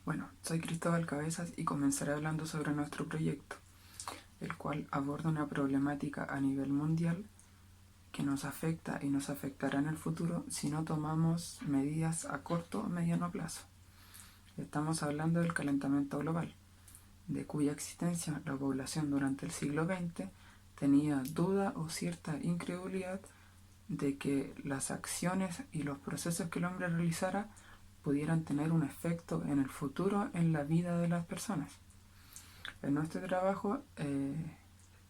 Bueno, soy Cristóbal Cabezas y comenzaré hablando sobre nuestro proyecto, el cual aborda una problemática a nivel mundial que nos afecta y nos afectará en el futuro si no tomamos medidas a corto o mediano plazo. Estamos hablando del calentamiento global, de cuya existencia la población durante el siglo XX tenía duda o cierta incredulidad de que las acciones y los procesos que el hombre realizara pudieran tener un efecto en el futuro en la vida de las personas. En nuestro trabajo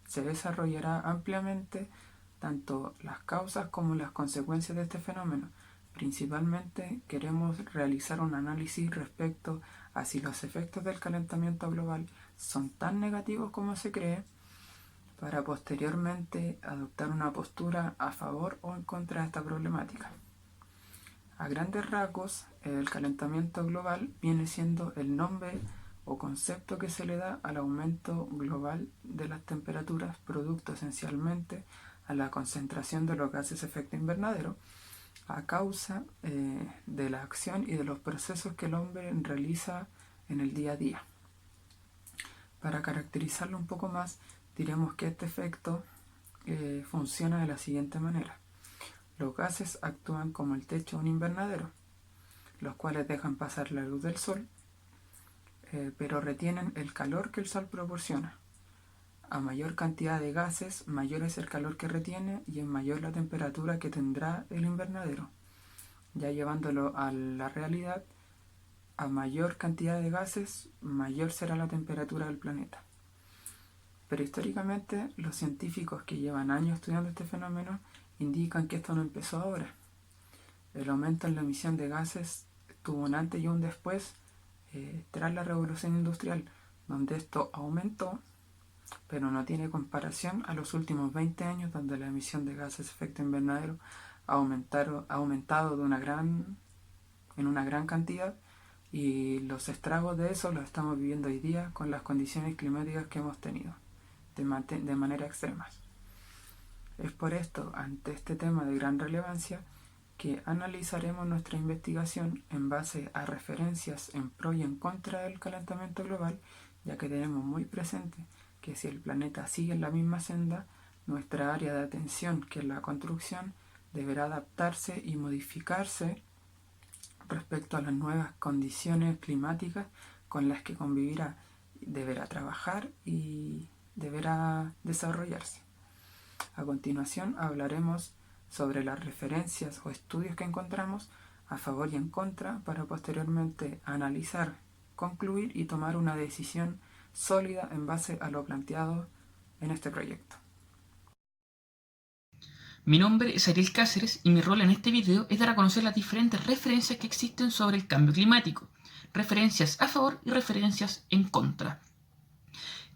se desarrollará ampliamente tanto las causas como las consecuencias de este fenómeno. Principalmente queremos realizar un análisis respecto a si los efectos del calentamiento global son tan negativos como se cree, para posteriormente adoptar una postura a favor o en contra de esta problemática. A grandes rasgos, el calentamiento global viene siendo el nombre o concepto que se le da al aumento global de las temperaturas, producto esencialmente a la concentración de los gases de efecto invernadero a causa de la acción y de los procesos que el hombre realiza en el día a día. Para caracterizarlo un poco más, diremos que este efecto funciona de la siguiente manera. Los gases actúan como el techo de un invernadero, los cuales dejan pasar la luz del sol, pero retienen el calor que el sol proporciona. A mayor cantidad de gases, mayor es el calor que retiene y es mayor la temperatura que tendrá el invernadero. Ya llevándolo a la realidad, a mayor cantidad de gases, mayor será la temperatura del planeta. Pero históricamente, los científicos que llevan años estudiando este fenómeno indican que esto no empezó ahora. El aumento en la emisión de gases tuvo un antes y un después tras la revolución industrial, donde esto aumentó, pero no tiene comparación a los últimos 20 años, donde la emisión de gases de efecto invernadero ha aumentado en una gran cantidad, y los estragos de eso los estamos viviendo hoy día con las condiciones climáticas que hemos tenido de manera extrema. Es por esto, ante este tema de gran relevancia, que analizaremos nuestra investigación en base a referencias en pro y en contra del calentamiento global, ya que tenemos muy presente que si el planeta sigue en la misma senda, nuestra área de atención, que es la construcción, deberá adaptarse y modificarse respecto a las nuevas condiciones climáticas con las que convivirá, deberá trabajar y deberá desarrollarse. A continuación hablaremos sobre las referencias o estudios que encontramos a favor y en contra para posteriormente analizar, concluir y tomar una decisión sólida en base a lo planteado en este proyecto. Mi nombre es Ariel Cáceres y mi rol en este video es dar a conocer las diferentes referencias que existen sobre el cambio climático, referencias a favor y referencias en contra.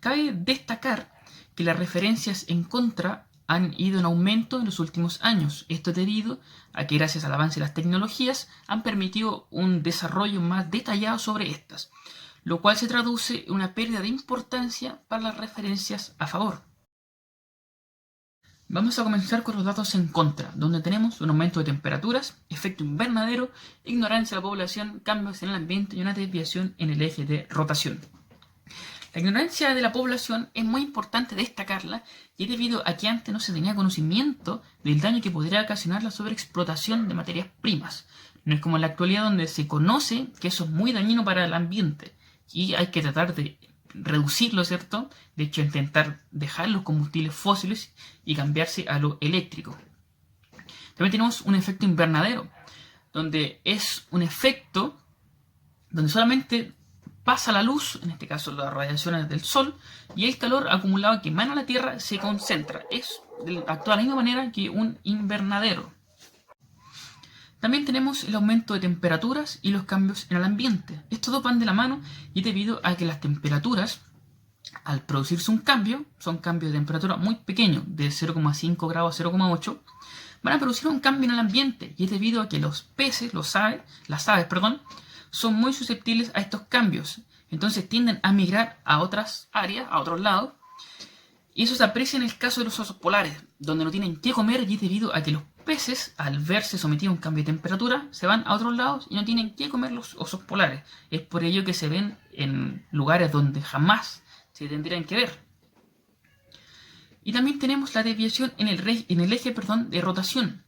Cabe destacar que las referencias en contra han ido en aumento en los últimos años. Esto es debido a que gracias al avance de las tecnologías han permitido un desarrollo más detallado sobre estas, lo cual se traduce en una pérdida de importancia para las referencias a favor. Vamos a comenzar con los datos en contra, donde tenemos un aumento de temperaturas, efecto invernadero, ignorancia de la población, cambios en el ambiente y una desviación en el eje de rotación. La ignorancia de la población es muy importante destacarla y es debido a que antes no se tenía conocimiento del daño que podría ocasionar la sobreexplotación de materias primas. No es como en la actualidad, donde se conoce que eso es muy dañino para el ambiente y hay que tratar de reducirlo, ¿cierto? De hecho, intentar dejar los combustibles fósiles y cambiarse a lo eléctrico. También tenemos un efecto invernadero, donde es un efecto donde solamente pasa la luz, en este caso las radiaciones del sol, y el calor acumulado que emana la Tierra se concentra. Actúa de la misma manera que un invernadero. También tenemos el aumento de temperaturas y los cambios en el ambiente. Estos dos van de la mano y es debido a que las temperaturas, al producirse un cambio, son cambios de temperatura muy pequeños, de 0,5 grados a 0,8, van a producir un cambio en el ambiente, y es debido a que los peces, las aves, son muy susceptibles a estos cambios. Entonces tienden a migrar a otras áreas, a otros lados, y eso se aprecia en el caso de los osos polares, donde no tienen qué comer, y es debido a que los peces, al verse sometidos a un cambio de temperatura, se van a otros lados y no tienen que comer los osos polares. Es por ello que se ven en lugares donde jamás se tendrían que ver. Y también tenemos la desviación en el eje de rotación.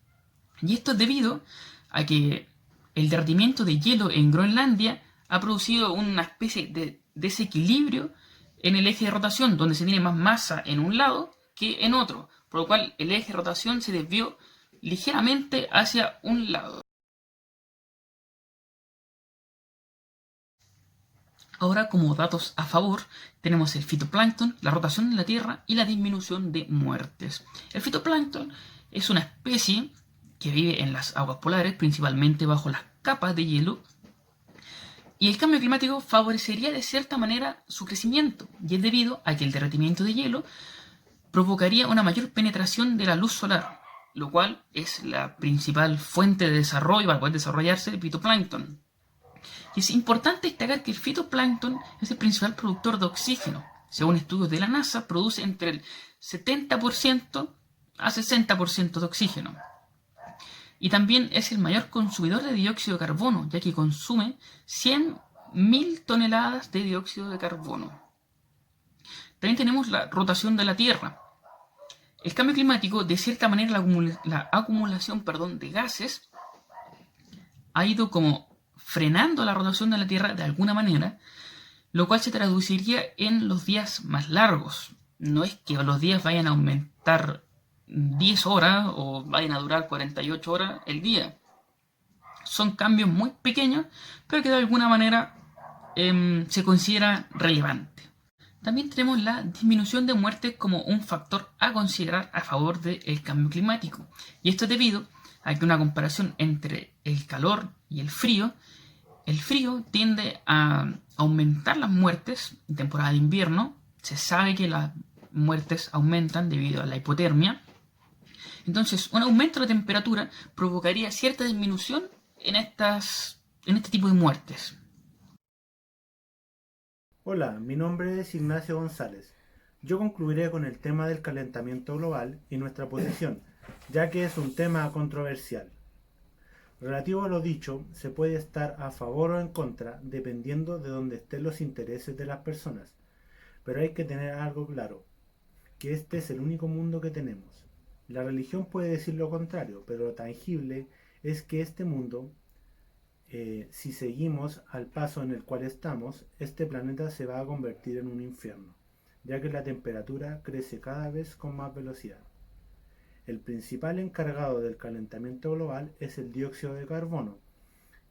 Y esto es debido a que el derretimiento de hielo en Groenlandia ha producido una especie de desequilibrio en el eje de rotación, donde se tiene más masa en un lado que en otro, por lo cual el eje de rotación se desvió ligeramente hacia un lado. Ahora, como datos a favor, tenemos el fitoplancton, la rotación de la Tierra y la disminución de muertes. El fitoplancton es una especie que vive en las aguas polares, principalmente bajo las capas de hielo, y el cambio climático favorecería de cierta manera su crecimiento, y es debido a que el derretimiento de hielo provocaría una mayor penetración de la luz solar, lo cual es la principal fuente de desarrollo para poder desarrollarse el fitoplancton. Y es importante destacar que el fitoplancton es el principal productor de oxígeno. Según estudios de la NASA, produce entre el 70% a 60% de oxígeno. Y también es el mayor consumidor de dióxido de carbono, ya que consume 100.000 toneladas de dióxido de carbono. También tenemos la rotación de la Tierra. El cambio climático, de cierta manera, la acumulación de gases ha ido como frenando la rotación de la Tierra de alguna manera, lo cual se traduciría en los días más largos. No es que los días vayan a aumentar 10 horas o vayan a durar 48 horas el día. Son cambios muy pequeños, pero que de alguna manera se considera relevante. También tenemos la disminución de muertes como un factor a considerar a favor del cambio climático. Y esto es debido a que una comparación entre el calor y el frío tiende a aumentar las muertes en temporada de invierno. Se sabe que las muertes aumentan debido a la hipotermia. Entonces, un aumento de la temperatura provocaría cierta disminución en este tipo de muertes. Hola, mi nombre es Ignacio González. Yo concluiré con el tema del calentamiento global y nuestra posición, ya que es un tema controversial. Relativo a lo dicho, se puede estar a favor o en contra dependiendo de dónde estén los intereses de las personas, pero hay que tener algo claro, que este es el único mundo que tenemos. La religión puede decir lo contrario, pero lo tangible es que este mundo, si seguimos al paso en el cual estamos, este planeta se va a convertir en un infierno, ya que la temperatura crece cada vez con más velocidad. El principal encargado del calentamiento global es el dióxido de carbono,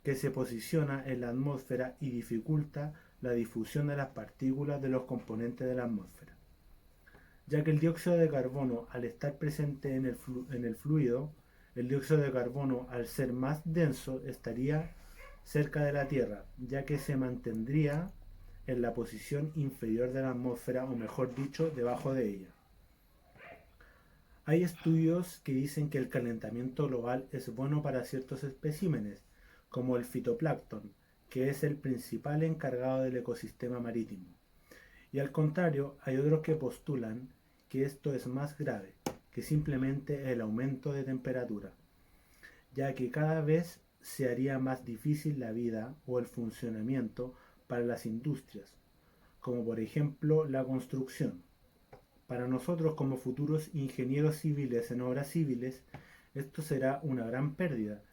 que se posiciona en la atmósfera y dificulta la difusión de las partículas de los componentes de la atmósfera, ya que el dióxido de carbono, al estar presente en el fluido, el dióxido de carbono, al ser más denso, estaría cerca de la Tierra, ya que se mantendría en la posición inferior de la atmósfera, o mejor dicho, debajo de ella. Hay estudios que dicen que el calentamiento global es bueno para ciertos especímenes, como el fitoplancton, que es el principal encargado del ecosistema marítimo. Y al contrario, hay otros que postulan que esto es más grave que simplemente el aumento de temperatura, ya que cada vez se haría más difícil la vida o el funcionamiento para las industrias, como por ejemplo la construcción. Para nosotros como futuros ingenieros civiles en obras civiles, esto será una gran pérdida,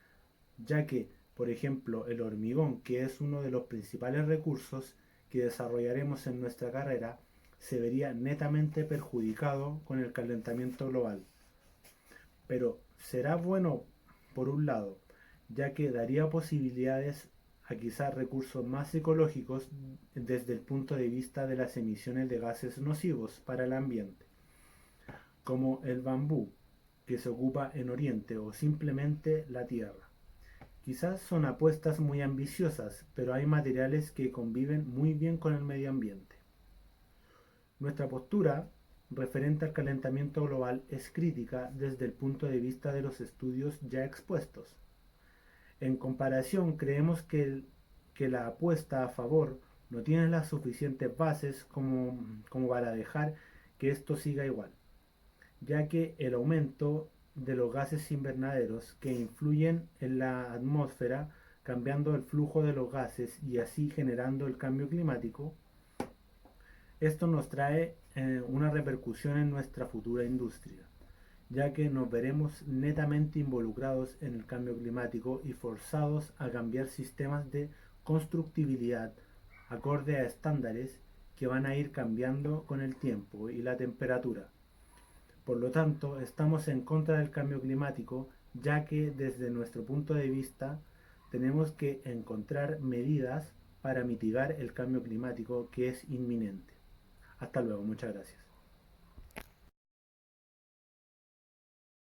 ya que, por ejemplo, el hormigón, que es uno de los principales recursos que desarrollaremos en nuestra carrera, se vería netamente perjudicado con el calentamiento global. Pero será bueno, por un lado, ya que daría posibilidades a quizás recursos más ecológicos desde el punto de vista de las emisiones de gases nocivos para el ambiente, como el bambú, que se ocupa en Oriente, o simplemente la tierra. Quizás son apuestas muy ambiciosas, pero hay materiales que conviven muy bien con el medio ambiente. Nuestra postura referente al calentamiento global es crítica desde el punto de vista de los estudios ya expuestos. En comparación, creemos que la apuesta a favor no tiene las suficientes bases como para dejar que esto siga igual, ya que el aumento de los gases invernaderos que influyen en la atmósfera, cambiando el flujo de los gases y así generando el cambio climático, esto nos trae una repercusión en nuestra futura industria, ya que nos veremos netamente involucrados en el cambio climático y forzados a cambiar sistemas de constructibilidad acorde a estándares que van a ir cambiando con el tiempo y la temperatura. Por lo tanto, estamos en contra del cambio climático, ya que desde nuestro punto de vista tenemos que encontrar medidas para mitigar el cambio climático que es inminente. Hasta luego, muchas gracias.